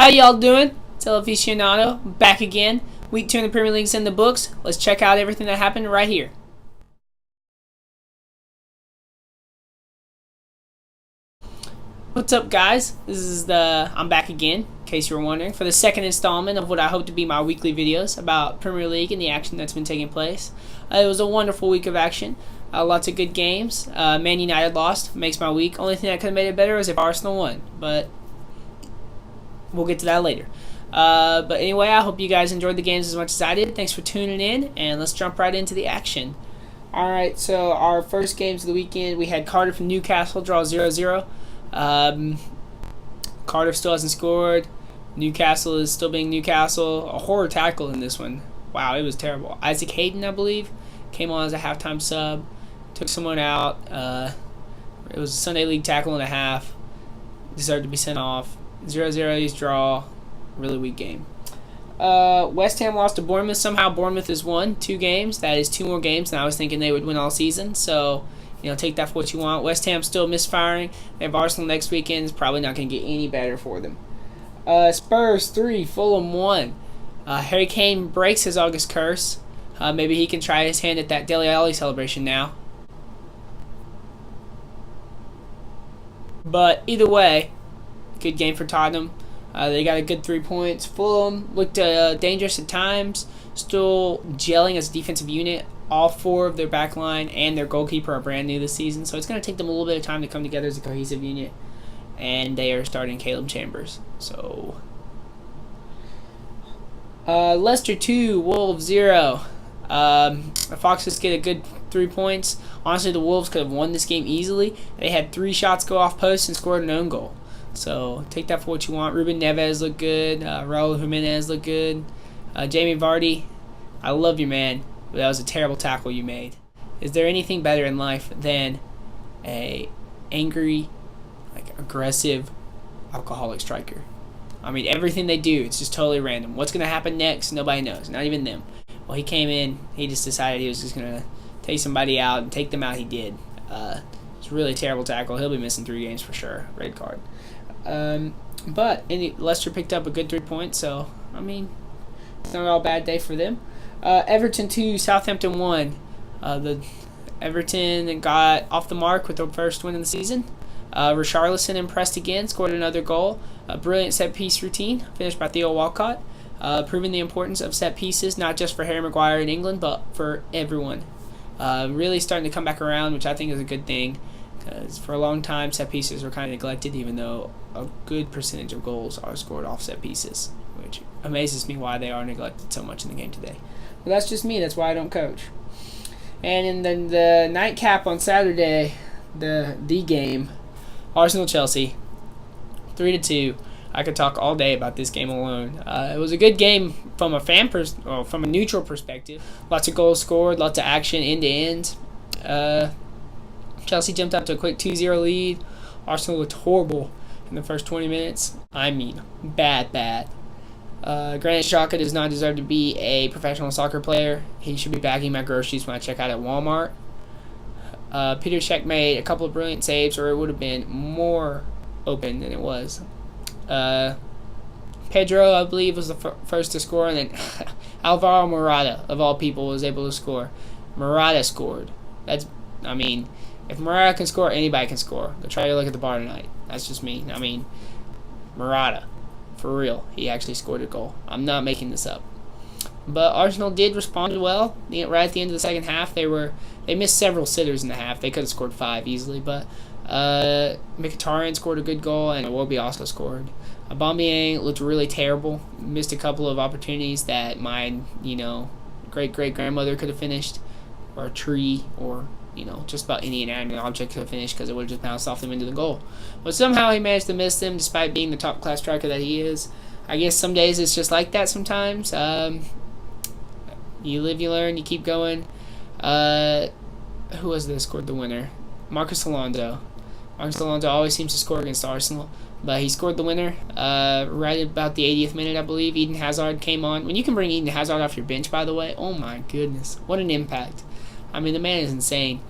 How y'all doing? It's Aficionado back again. Week 2 in the Premier League's in the books. Let's check out everything that happened right here. What's up, guys? I'm back again, in case you were wondering, for the second installment of what I hope to be my weekly videos about Premier League and the action that's been taking place. It was a wonderful week of action. Lots of good games. Man United lost. Makes my week. Only thing that could have made it better was if Arsenal won. But we'll get to that later. But anyway, I hope you guys enjoyed the games as much as I did. Thanks for tuning in, and let's jump right into the action. Alright, so our first games of the weekend, we had Cardiff and Newcastle draw 0-0. Cardiff still hasn't scored. Newcastle is still being Newcastle. A horror tackle in this one. Wow, it was terrible. Isaac Hayden, I believe, came on as a halftime sub. Took someone out. It was a Sunday League tackle and a half. Deserved to be sent off. 0-0 draw. Really weak game. West Ham lost to Bournemouth. Somehow Bournemouth has won 2 games. That is 2 more games than I was thinking they would win all season. So, take that for what you want. West Ham still misfiring. They have Arsenal next weekend. It's probably not going to get any better for them. Spurs 3, Fulham 1. Harry Kane breaks his August curse. Maybe he can try his hand at that Dele celebration now. But either way, good game for Tottenham. They got a good 3 points. Fulham looked dangerous at times, still gelling as a defensive unit. All 4 of their back line and their goalkeeper are brand new this season, so it's going to take them a little bit of time to come together as a cohesive unit. And they are starting Caleb Chambers. So, Leicester 2, Wolves 0. The Foxes get a good 3 points. Honestly, the Wolves could have won this game easily. They had 3 shots go off post and scored an own goal. So take that for what you want. Ruben Neves looked good. Raul Jimenez looked good. Jamie Vardy, I love you, man, but that was a terrible tackle you made. Is there anything better in life than a angry, aggressive, alcoholic striker? I mean, everything they do, it's just totally random. What's going to happen next? Nobody knows. Not even them. Well, he came in. He just decided he was just going to take somebody out and take them out. He did. It's a really terrible tackle. He'll be missing 3 games for sure. Red card. But Leicester picked up a good 3 points, so, it's not all bad day for them. Everton 2, Southampton 1. The Everton got off the mark with their first win in the season. Richarlison impressed again, scored another goal. A brilliant set-piece routine, finished by Theo Walcott, proving the importance of set pieces, not just for Harry Maguire in England, but for everyone. Really starting to come back around, which I think is a good thing. Because for a long time, set pieces were kind of neglected, even though a good percentage of goals are scored off set pieces, which amazes me why they are neglected so much in the game today. But that's just me. That's why I don't coach. And in the nightcap on Saturday, the game, Arsenal-Chelsea, 3-2. I could talk all day about this game alone. It was a good game from from a neutral perspective. Lots of goals scored, lots of action end to end. Chelsea jumped up to a quick 2-0 lead. Arsenal looked horrible in the first 20 minutes. Bad. Granted, Xhaka does not deserve to be a professional soccer player. He should be bagging my groceries when I check out at Walmart. Peter Cech made a couple of brilliant saves, or it would have been more open than it was. Pedro, I believe, was the first to score, and then Alvaro Morata, of all people, was able to score. Morata scored. If Morata can score, anybody can score. Go try to look at the bar tonight. That's just me. Morata, for real, he actually scored a goal. I'm not making this up. But Arsenal did respond well. Right at the end of the second half, they missed several sitters in the half. They could have scored 5 easily, but Mkhitaryan scored a good goal, and Iwobi also scored. Aubameyang looked really terrible. Missed a couple of opportunities that my great-great-grandmother could have finished, or a tree, or just about any inanimate object could have finished, because it would have just bounced off them into the goal. But somehow he managed to miss them despite being the top-class striker that he is. I guess some days it's just like that sometimes. You live, you learn, you keep going. Who was this scored the winner? Marcus Alonso. Marcus Alonso always seems to score against Arsenal, but he scored the winner right about the 80th minute, I believe. Eden Hazard came on. When you can bring Eden Hazard off your bench, by the way, oh my goodness, what an impact. The man is insane.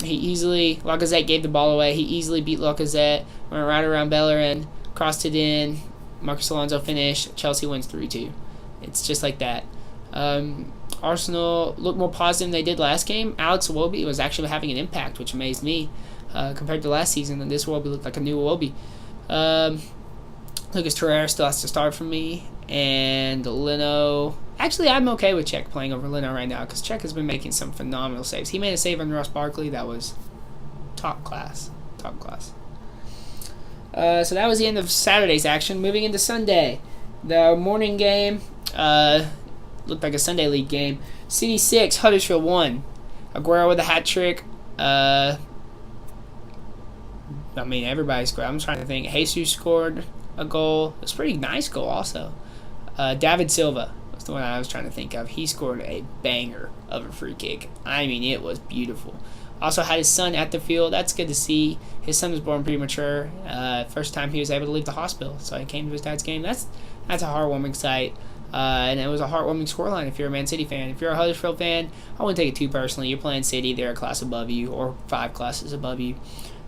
Lacazette gave the ball away. He easily beat Lacazette, went right around Bellerin, crossed it in, Marcus Alonso finish. Chelsea wins 3-2. It's just like that. Arsenal looked more positive than they did last game. Alex Iwobi was actually having an impact, which amazed me compared to last season. And this Iwobi looked like a new Iwobi. Lucas Torreira still has to start for me. And Leno. Actually, I'm okay with Czech playing over Leno right now because Czech has been making some phenomenal saves. He made a save on Ross Barkley that was top class. Top class. So that was the end of Saturday's action. Moving into Sunday. The morning game looked like a Sunday league game. City 6, Huddersfield 1. Aguero with a hat trick. Everybody scored. I'm trying to think. Jesus scored a goal. It was a pretty nice goal also. David Silva was the one I was trying to think of. He scored a banger of a free kick. It was beautiful. Also had his son at the field. That's good to see. His son was born premature. First time he was able to leave the hospital, so he came to his dad's game. That's a heartwarming sight. And it was a heartwarming scoreline if you're a Man City fan. If you're a Huddersfield fan, I wouldn't take it too personally. You're playing City. They're a class above you or 5 classes above you.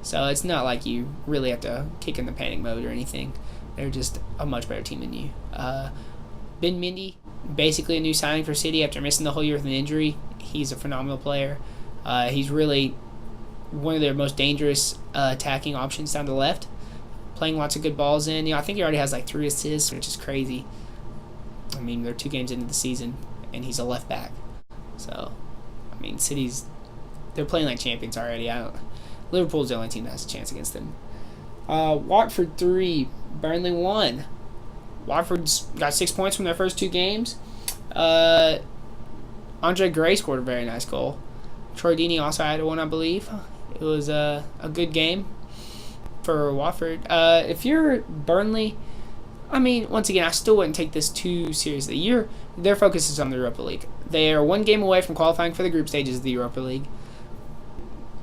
So it's not like you really have to kick in the panic mode or anything. They're just a much better team than you. Ben Mendy, basically a new signing for City after missing the whole year with an injury. He's a phenomenal player. He's really one of their most dangerous attacking options down the left, playing lots of good balls in. I think he already has like 3 assists, which is crazy. They're 2 games into the season, and he's a left back. So, they're playing like champions already. Liverpool's the only team that has a chance against them. Watford 3, Burnley 1. Watford's got 6 points from their first 2 games. Andre Gray scored a very nice goal. Troy Deeney also had one, I believe. It was a good game for Watford. If you're Burnley, once again, I still wouldn't take this too seriously. Their focus is on the Europa League. They are 1 game away from qualifying for the group stages of the Europa League.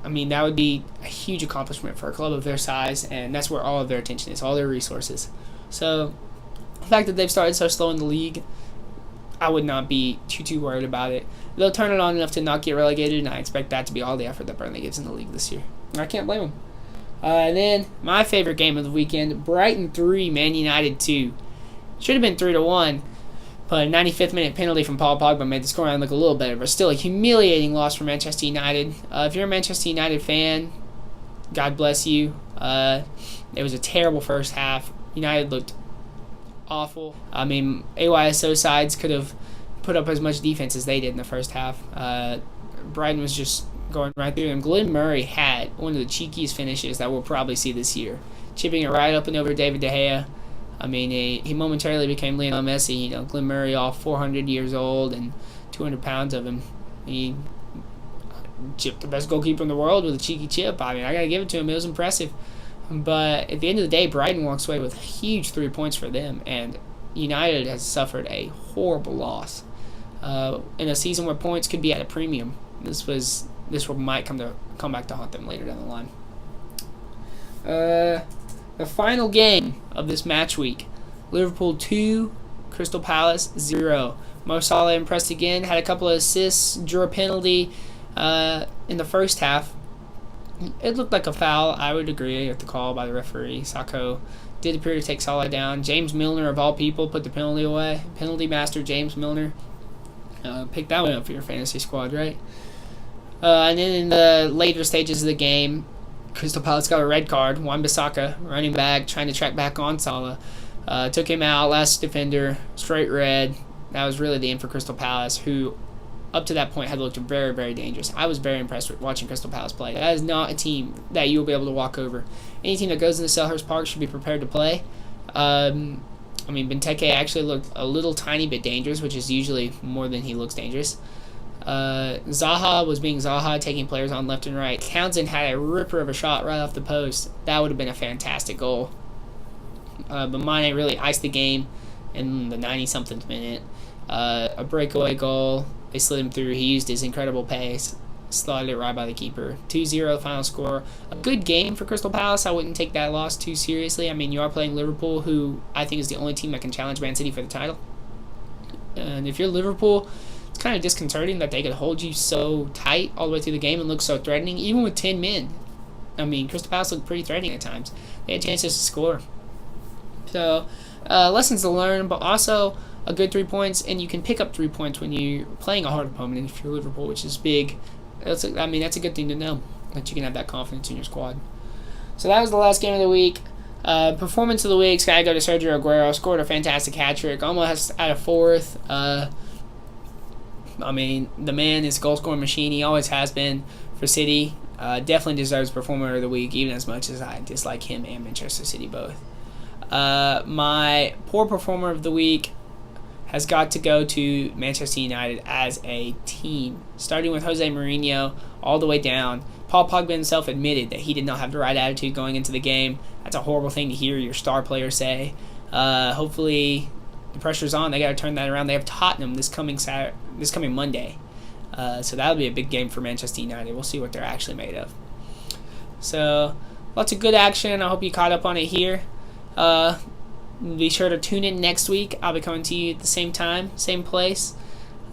That would be a huge accomplishment for a club of their size, and that's where all of their attention is, all their resources. So, the fact that they've started so slow in the league, I would not be too worried about it. They'll turn it on enough to not get relegated, and I expect that to be all the effort that Burnley gives in the league this year. I can't blame them. And then, my favorite game of the weekend, Brighton 3, Man United 2. Should have been 3-1, but a 95th minute penalty from Paul Pogba made the scoreline look a little better, but still a humiliating loss for Manchester United. If you're a Manchester United fan, God bless you. It was a terrible first half. United looked awful. AYSO sides could have put up as much defense as they did in the first half. Brighton was just going right through them. Glenn Murray had one of the cheekiest finishes that we'll probably see this year, chipping it right up and over David De Gea. He momentarily became Lionel Messi. Glenn Murray, all 400 years old and 200 pounds of him. He chipped the best goalkeeper in the world with a cheeky chip. I got to give it to him. It was impressive. But at the end of the day, Brighton walks away with huge 3 points for them, and United has suffered a horrible loss. In a season where points could be at a premium, this might come back to haunt them later down the line. The final game of this match week, Liverpool 2, Crystal Palace 0. Mo Salah impressed again, had a couple of assists, drew a penalty in the first half. It looked like a foul. I would agree with the call by the referee. Sacco did appear to take Salah down. James Milner, of all people, put the penalty away. Penalty master James Milner. Pick that one up for your fantasy squad, right? And then in the later stages of the game, Crystal Palace got a red card. Wan-Bissaka, running back, trying to track back on Salah. Took him out, last defender, straight red. That was really the end for Crystal Palace, who up to that point had looked very, very dangerous. I was very impressed with watching Crystal Palace play. That is not a team that you will be able to walk over. Any team that goes into Selhurst Park should be prepared to play. Benteke actually looked a little tiny bit dangerous, which is usually more than he looks dangerous. Zaha was being Zaha, taking players on left and right. Townsend had a ripper of a shot right off the post. That would have been a fantastic goal. But Mane really iced the game in the 90-something minute. A breakaway goal. They slid him through. He used his incredible pace. Slotted it right by the keeper. 2-0 final score. A good game for Crystal Palace. I wouldn't take that loss too seriously. You are playing Liverpool, who I think is the only team that can challenge Man City for the title. And if you're Liverpool, it's kind of disconcerting that they could hold you so tight all the way through the game and look so threatening, even with 10 men. Crystal Palace looked pretty threatening at times. They had chances to score. So, lessons to learn, but also a good 3 points, and you can pick up 3 points when you're playing a hard opponent if you're Liverpool, which is big. That's a good thing to know, that you can have that confidence in your squad. So that was the last game of the week. Performance of the week's got to go to Sergio Aguero. Scored a fantastic hat-trick, almost at a fourth. The man is a goal-scoring machine. He always has been for City. Definitely deserves Performer of the Week, even as much as I dislike him and Manchester City both. My poor Performer of the Week has got to go to Manchester United as a team, starting with Jose Mourinho all the way down. Paul Pogba himself admitted that he did not have the right attitude going into the game. That's a horrible thing to hear your star player say. Hopefully the pressure's on. They got to turn that around. They have Tottenham this coming Monday. So that'll be a big game for Manchester United. We'll see what they're actually made of. So lots of good action. I hope you caught up on it here. Be sure to tune in next week. I'll be coming to you at the same time, same place.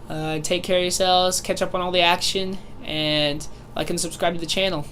Take care of yourselves. Catch up on all the action. And like and subscribe to the channel.